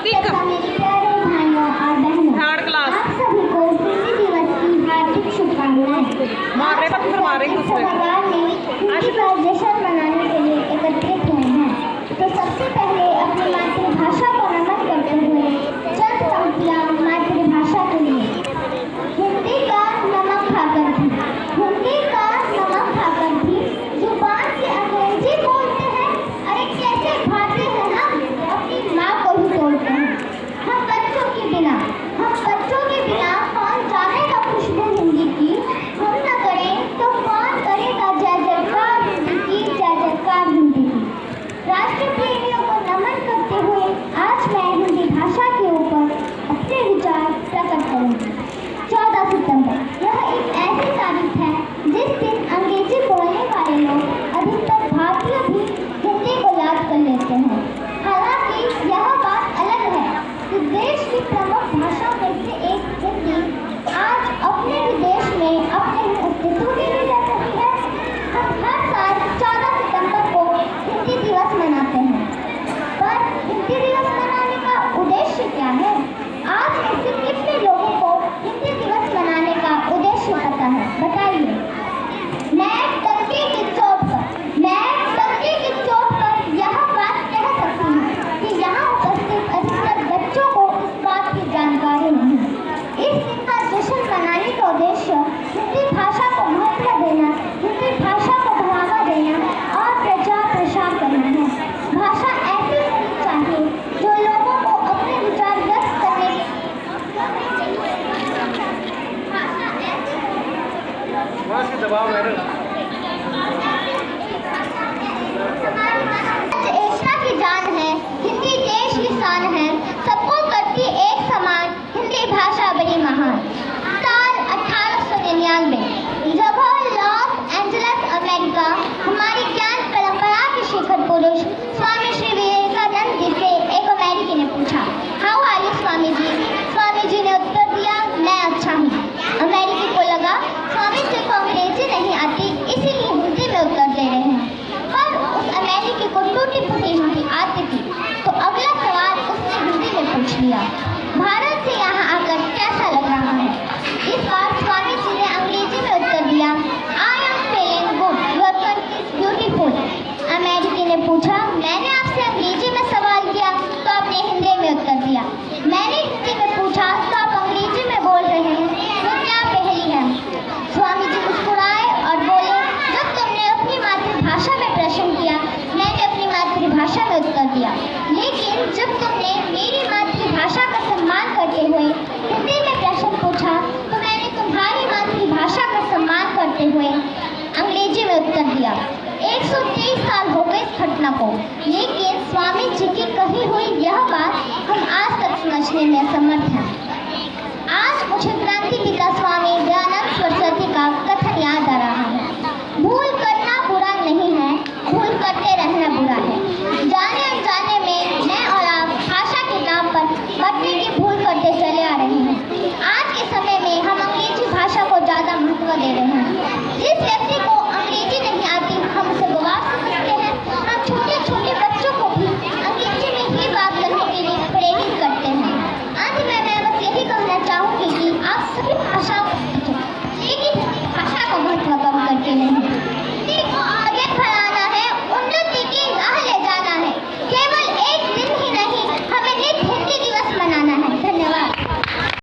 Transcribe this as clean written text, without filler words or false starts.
तथा मेरे प्यारे भाइयों और बहनों, आप सभी को हिंदी दिवस की हार्दिक शुभकामनाएं। सभागार में हिंदी का जश्न मनाने के लिए एकत्रित हुए हैं, तो सबसे पहले अपनी मातृभाषा को नमन करते हुए चंद पंक्तियां मातृभाषा के लिए। हिंदी का नमक खाकर भी, हिंदी का नमक खाकर भी जुबान से अंग्रेजी बोलते हैं। अरे कैसे भाते हैं हम, अपनी माँ को ही तोड़ते हैं। हम बच्चों के बिना कौन जानेगा खुशबू हिंदी की। हम न करें तो कौन करेगा जय जयकार हिंदी की, जय जयकार हिंदी की। राष्ट्र प्रेमियों को नमन करते हुए आज मैं हिंदी भाषा के ऊपर अपने विचार प्रकट करूंगी। 14 सितंबर यह एक ऐसी तारीख है जिस दिन अंग्रेजी बोलने वाले लोग, अधिकतर भारतीय भी हिंदी को याद कर लेते हैं। हालांकि यह बात अलग है कि देश की प्रमुख भाषा में से एक हिंदी आज अपने भी देश में अपने ही अस्तित्व के लिए लड़ रही है। हम हर साल 14 सितंबर को हिंदी दिवस मनाते हैं, पर हिंदी दिवस मनाने का उद्देश्य क्या है? आज में से कितने लोगों को हिंदी दिवस मनाने का उद्देश्य पता है? बताइए। मैं टंकी की चोट पर यह बात कह सकती हूँ कि यहाँ उपस्थित अधिकतर बच्चों को इस बात की जानकारी नहीं। इस दिन का जश्न मनाने का उद्देश्य हिंदी भाषा को महत्व देना, हिंदी भाषा को बढ़ावा देना और प्रचार प्रसार करना है। भाषा ऐसी होनी चाहिए जो लोगों को अपने विचार व्यक्त करने एकता की जान है, हिंदी देश की शान है, सबको करती एक समान, हिंदी भाषा बड़ी महान। साल 1899 जब लॉस एंजलिस अमेरिका हमारी ज्ञान परंपरा के शिखर पुरुष स्वामी श्री विवेकानंद जी से एक अमेरिकी ने पूछा, how are you Swami ji? Swami ji ने उत्तर दिया, मैं अच्छा हूँ। अमेरिकी को लगा स्वामी जी को अंग्रेजी नहीं आती, इसीलिए हिंदी में उत्तर दे रहे हैं। पर उस अमेरिकी को टूटी फूटी हिंदी आती थी, तो अगला सवाल उसने हिंदी में पूछ लिया, भारत से यहाँ आकर कैसा लग रहा है? इस बार स्वामी जी ने अंग्रेजी में उत्तर दिया, I am feeling good, your country is beautiful. अमेरिकी ने पूछा, मैंने आपसे अंग्रेजी में सवाल किया तो आपने हिंदी में उत्तर दिया। मैंने हिंदी में पूछा तो आप अंग्रेजी में बोल रहे हैं, तो क्या पहेली है? स्वामी जी मुस्कुराए और बोले, जब तुमने अपनी मातृभाषा में प्रश्न किया, मैंने अपनी मातृभाषा में उत्तर दिया, लेकिन जब तुमने मेरी मातृभाषा का सम्मान करते हुए हिंदी में प्रश्न पूछा, तो मैंने तुम्हारी मातृभाषा का सम्मान करते हुए अंग्रेजी में उत्तर दिया। 123 साल हो गए इस घटना को, लेकिन स्वामी जी की कही हुई यह बात हम आज तक समझने में असमर्थ